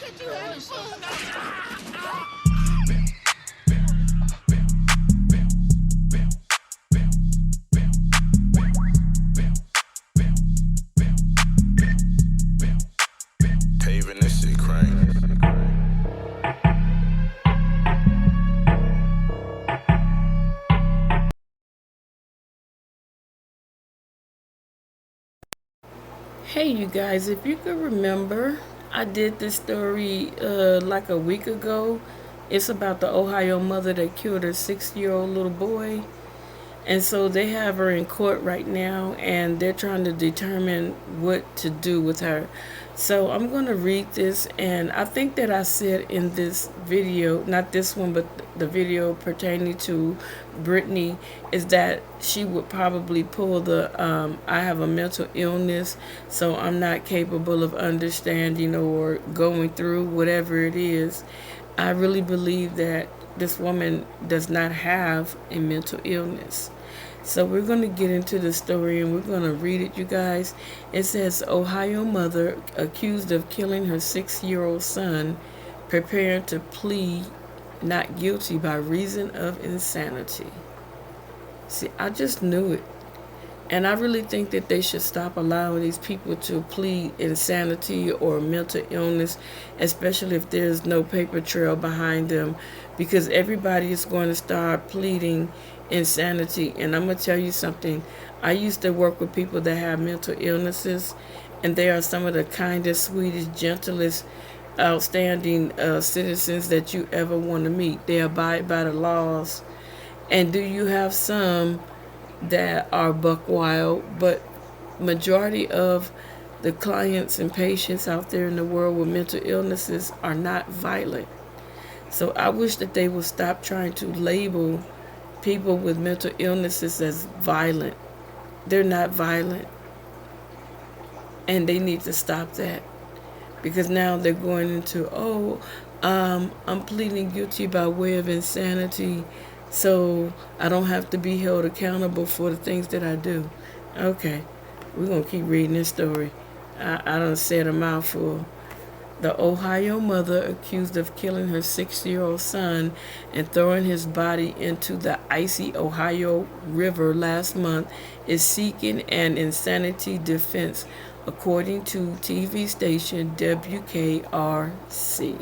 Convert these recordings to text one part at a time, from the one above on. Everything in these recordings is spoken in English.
Paving this shit crank. Hey, you guys, if you could remember, I did this story like a week ago. It's about the Ohio mother that killed her 6-year-old little boy. And so they have her in court right now, and they're trying to determine what to do with her. So I'm going to read this, and I think that I said in this video, not this one, but the video pertaining to Brittany, is that she would probably pull the I have a mental illness, so I'm not capable of understanding or going through whatever it is. I really believe that this woman does not have a mental illness. So we're going to get into the story and we're going to read it, you guys. It says, Ohio mother accused of killing her 6-year-old son, preparing to plead not guilty by reason of insanity. See, I just knew it. And I really think that they should stop allowing these people to plead insanity or mental illness, especially if there's no paper trail behind them, because everybody is going to start pleading insanity. And I'm going to tell you something. I used to work with people that have mental illnesses, and they are some of the kindest, sweetest, gentlest, outstanding citizens that you ever want to meet. They abide by the laws. And do you have some that are buck wild? But majority of the clients and patients out there in the world with mental illnesses are not violent. So I wish that they would stop trying to label people with mental illnesses as violent. They're not violent, and they need to stop that, because now they're going into, I'm pleading guilty by way of insanity, so I don't have to be held accountable for the things that I do. Okay, we're going to keep reading this story. I done said a mouthful. The Ohio mother accused of killing her 6-year-old son and throwing his body into the icy Ohio River last month is seeking an insanity defense, according to TV station WKRC.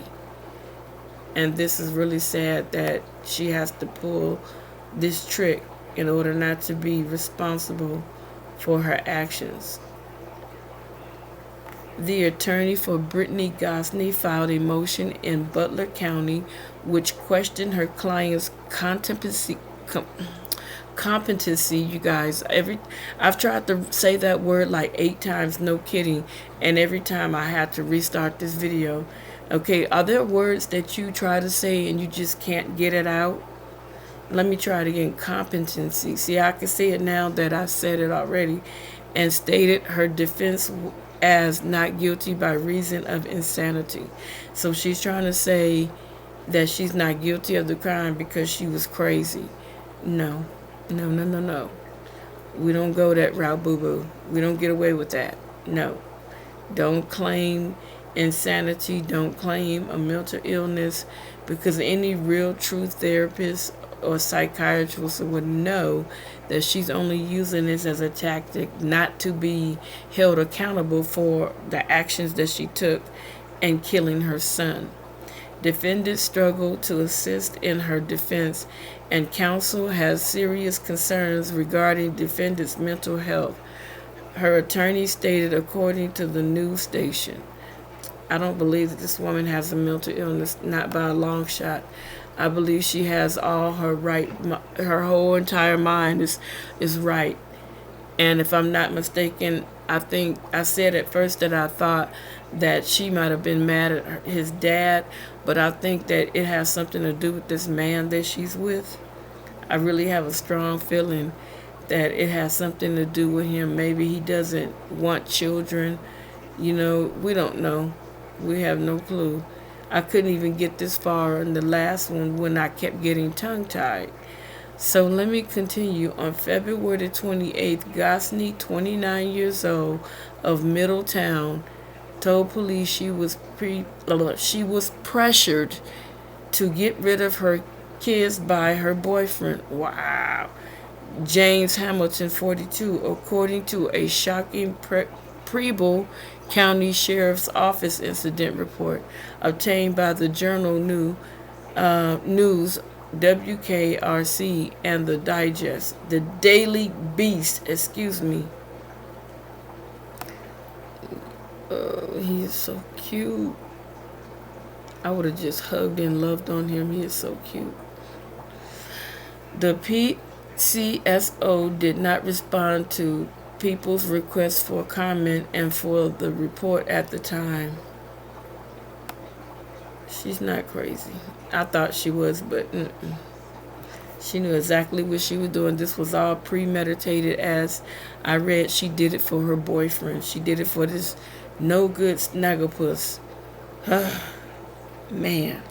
And this is really sad that she has to pull this trick in order not to be responsible for her actions. The attorney for Brittany Gosney filed a motion in Butler County which questioned her client's competency. You guys, I've tried to say that word like 8 times, no kidding, and every time I had to restart this video. Okay, are there words that you try to say and you just can't get it out? Let me try it again. Competency. See, I can say it now that I said it already. And stated her defense as not guilty by reason of insanity. So she's trying to say that she's not guilty of the crime because she was crazy. No. We don't go that route, boo-boo. We don't get away with that. No. Don't claim insanity. Don't claim a mental illness, because any real true therapist or psychiatrist would know that she's only using this as a tactic not to be held accountable for the actions that she took in killing her son. Defendant struggled to assist in her defense, and counsel has serious concerns regarding defendant's mental health. Her attorney stated, according to the news station. I don't believe that this woman has a mental illness, not by a long shot. I believe she has all her right, her whole entire mind is right. And if I'm not mistaken, I think I said at first that I thought that she might have been mad at his dad, but I think that it has something to do with this man that she's with. I really have a strong feeling that it has something to do with him. Maybe he doesn't want children. We don't know. We have no clue. I couldn't even get this far in the last one when I kept getting tongue-tied. So let me continue. On February the 28th, Gosney, 29 years old, of Middletown, told police she was pressured to get rid of her kids by her boyfriend. Wow. James Hamilton, 42, according to a shocking Preble County Sheriff's Office incident report obtained by the Journal News, WKRC, and the Digest, the Daily Beast. Excuse me. He is so cute. I would have just hugged and loved on him. He is so cute. The PCSO did not respond to people's request for comment and for the report at the time. She's not crazy. I thought she was, but she knew exactly what she was doing. This was all premeditated. As I read, she did it for her boyfriend. She did it for this no good snagglepuss. Man.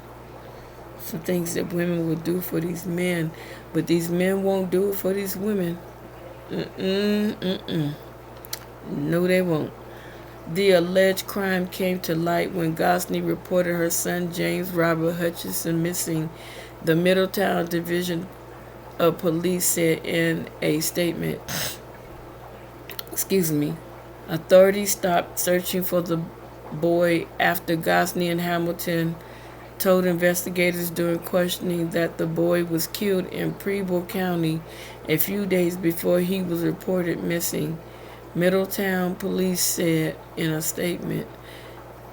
Some things that women will do for these men, but these men won't do it for these women. No, they won't. The alleged crime came to light when Gosney reported her son James Robert Hutchinson missing. The Middletown Division of Police said in a statement. Excuse me. Authorities stopped searching for the boy after Gosney and Hamilton told investigators during questioning that the boy was killed in Preble County a few days before he was reported missing. Middletown police said in a statement.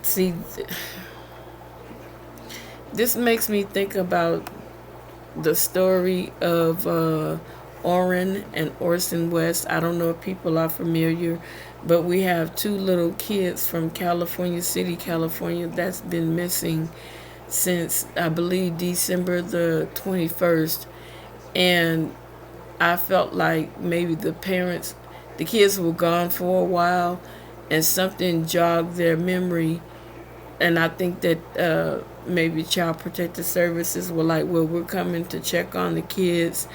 See, this makes me think about the story of Orrin and Orson West. I don't know if people are familiar, but we have two little kids from California City, California, that's been missing since, I believe, December the 21st. And I felt like maybe the kids were gone for a while and something jogged their memory. And I think that maybe Child Protective Services were like, well, we're coming to check on the kids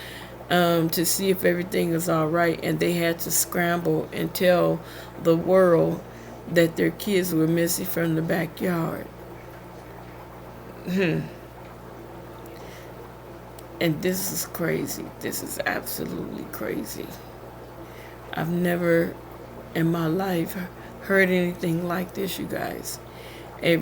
to see if everything is all right. And they had to scramble and tell the world that their kids were missing from the backyard. And this is crazy. This is absolutely crazy. I've never in my life heard anything like this, you guys. A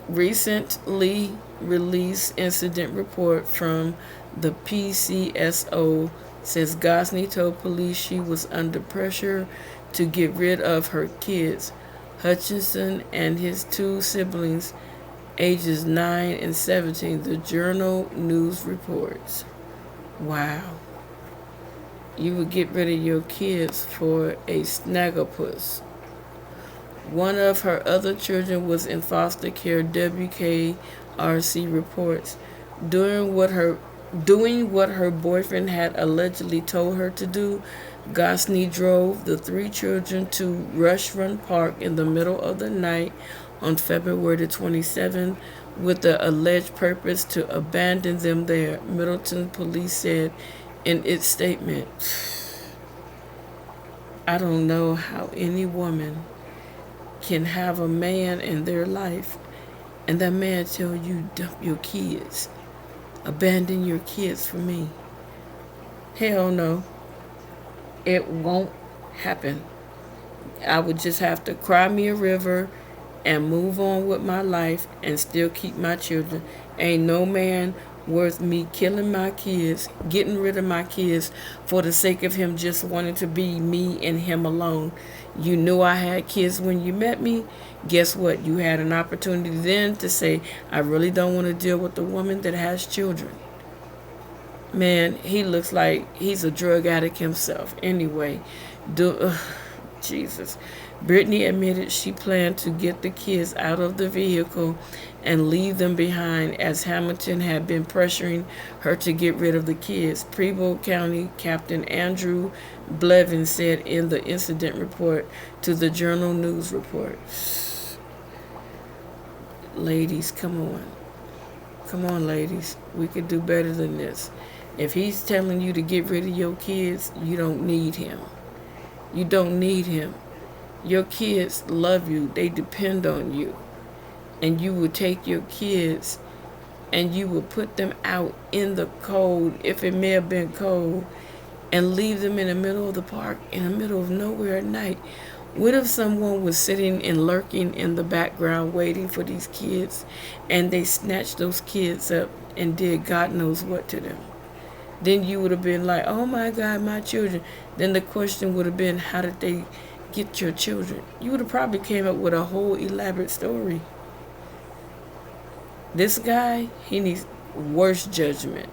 recently released incident report from the PCSO says Gosney told police she was under pressure to get rid of her kids. Hutchinson and his two siblings, ages 9 and 17, the Journal News reports. Wow. You would get rid of your kids for a snagglepuss. One of her other children was in foster care, WKRC reports. Doing what her boyfriend had allegedly told her to do, Gosney drove the three children to Rush Run Park in the middle of the night on February the 27th with the alleged purpose to abandon them there, Middleton police said in its statement. I don't know how any woman can have a man in their life and that man tell you dump your kids, abandon your kids for me. Hell no. It won't happen. I would just have to cry me a river and move on with my life and still keep my children. Ain't no man worth me killing my kids, getting rid of my kids for the sake of him just wanting to be me and him alone. You knew I had kids when you met me. Guess what? You had an opportunity then to say, I really don't want to deal with a woman that has children. Man, he looks like he's a drug addict himself. Anyway, Jesus. Brittany admitted she planned to get the kids out of the vehicle and leave them behind, as Hamilton had been pressuring her to get rid of the kids. Preble County Captain Andrew Blevins said in the incident report to the Journal News report. Ladies, come on. Come on, ladies. We could do better than this. If he's telling you to get rid of your kids, you don't need him. You don't need him. Your kids love you. They depend on you. And you will take your kids and you will put them out in the cold, if it may have been cold, and leave them in the middle of the park, in the middle of nowhere at night. What if someone was sitting and lurking in the background waiting for these kids and they snatched those kids up and did God knows what to them? Then you would have been like, oh my God, my children. Then the question would have been, how did they get your children? You would have probably came up with a whole elaborate story. This guy, he needs worse judgment.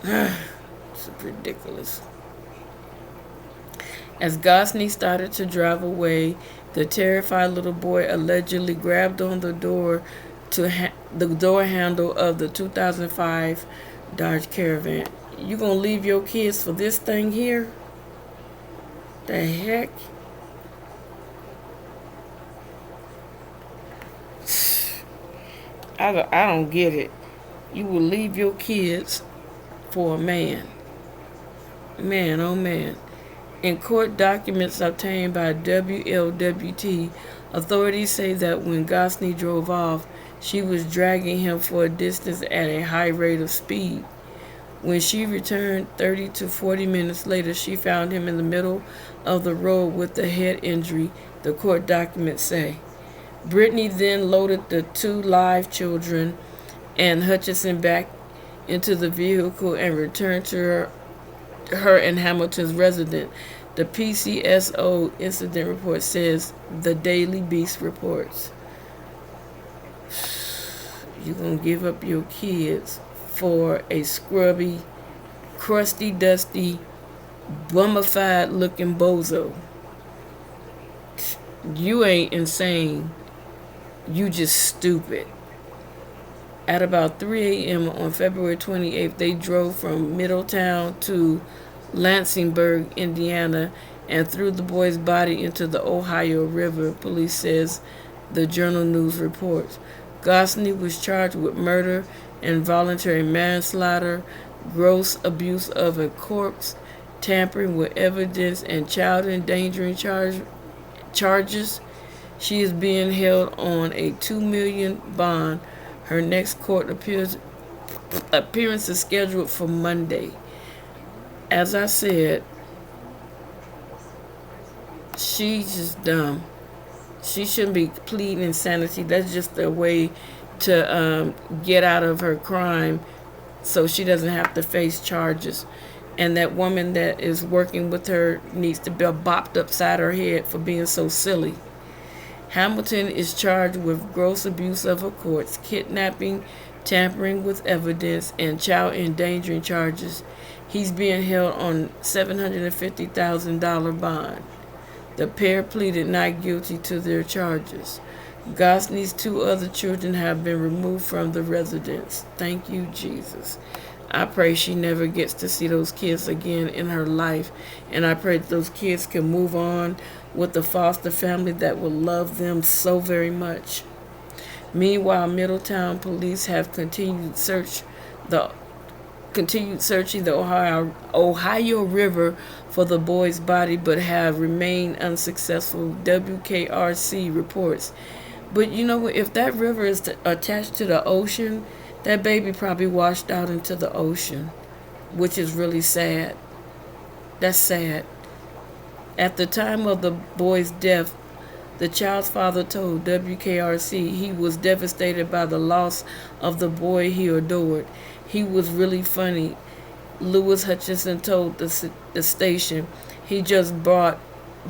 It's ridiculous. As Gosney started to drive away, the terrified little boy allegedly grabbed on the door the door handle of the 2005 Dodge Caravan. You gonna leave your kids for this thing here? The heck? I don't get it. You will leave your kids for a man. Man, oh man. In court documents obtained by WLWT, authorities say that when Gosney drove off, she was dragging him for a distance at a high rate of speed. When she returned 30 to 40 minutes later, she found him in the middle of the road with a head injury, the court documents say. Brittany then loaded the 2 live children and Hutchinson back into the vehicle and returned to her and Hamilton's residence. The PCSO incident report says. The Daily Beast reports. You're going to give up your kids for a scrubby, crusty, dusty, bummified looking bozo. You ain't insane. You just stupid. At about 3 a.m. on February 28th, they drove from Middletown to Lansingburg, Indiana, and threw the boy's body into the Ohio River, police says, the Journal News reports. Gosney was charged with murder, involuntary manslaughter, gross abuse of a corpse, tampering with evidence, and child endangering charges. She is being held on a $2 million bond. Her next court appearance is scheduled for Monday. As I said, she's just dumb. She shouldn't be pleading insanity. That's just a way to get out of her crime so she doesn't have to face charges. And that woman that is working with her needs to be bopped upside her head for being so silly. Hamilton is charged with gross abuse of a corpse, kidnapping, tampering with evidence, and child endangering charges. He's being held on $750,000 bond. The pair pleaded not guilty to their charges. Gosney's 2 other children have been removed from the residence. Thank you, Jesus. I pray she never gets to see those kids again in her life, and I pray that those kids can move on with a foster family that will love them so very much. Meanwhile, Middletown police have continued searching the Ohio River for the boy's body, but have remained unsuccessful, WKRC reports. But you know what? If that river is attached to the ocean, that baby probably washed out into the ocean, which is really sad. That's sad. At the time of the boy's death, the child's father told WKRC he was devastated by the loss of the boy he adored. He was really funny, Lewis Hutchinson told the station. He just brought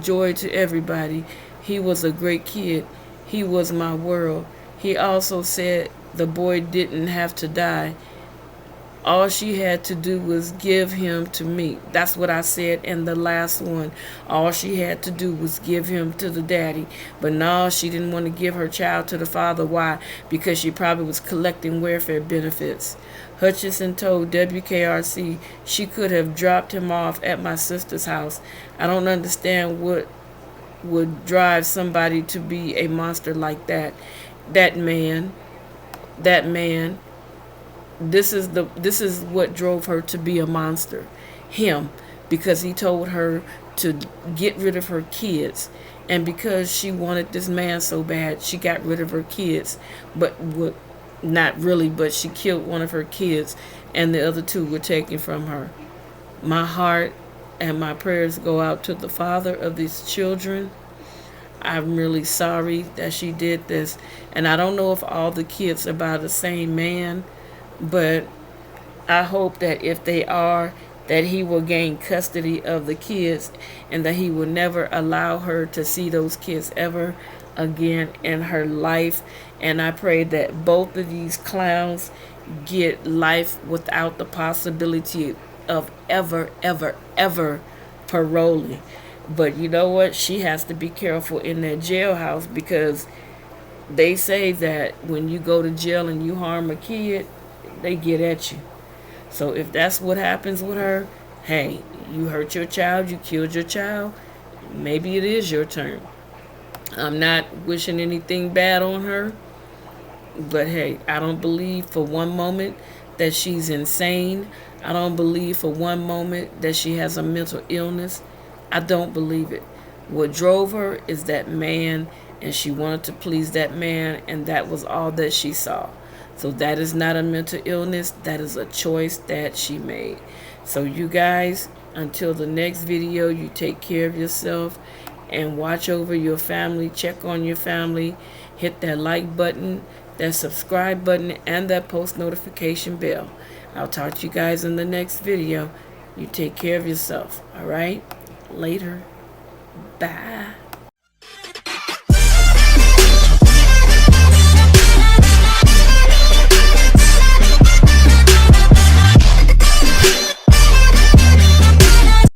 joy to everybody. He was a great kid. He was my world. He also said the boy didn't have to die. All she had to do was give him to me. That's what I said in the last one. All she had to do was give him to the daddy. But no, she didn't want to give her child to the father. Why? Because she probably was collecting welfare benefits. Hutchinson told WKRC she could have dropped him off at my sister's house. I don't understand what would drive somebody to be a monster like that. That man. This is what drove her to be a monster. Him. Because he told her to get rid of her kids. And because she wanted this man so bad, she got rid of her kids. But not really, but she killed one of her kids, and the other two were taken from her. My heart and my prayers go out to the father of these children. I'm really sorry that she did this. And I don't know if all the kids are by the same man, but I hope that if they are, that he will gain custody of the kids and that he will never allow her to see those kids ever again in her life. And I pray that both of these clowns get life without the possibility of ever paroling. But you know what? She has to be careful in that jailhouse, because they say that when you go to jail and you harm a kid, they get at you. So if that's what happens with her, hey, you hurt your child, you killed your child, maybe it is your turn. I'm not wishing anything bad on her, but hey, I don't believe for one moment that she's insane. I don't believe for one moment that she has a mental illness. I don't believe it. What drove her is that man, and she wanted to please that man, and that was all that she saw. So that is not a mental illness. That is a choice that she made. So you guys, until the next video, you take care of yourself and watch over your family. Check on your family. Hit that like button, that subscribe button, and that post notification bell. I'll talk to you guys in the next video. You take care of yourself. All right? Later. Bye.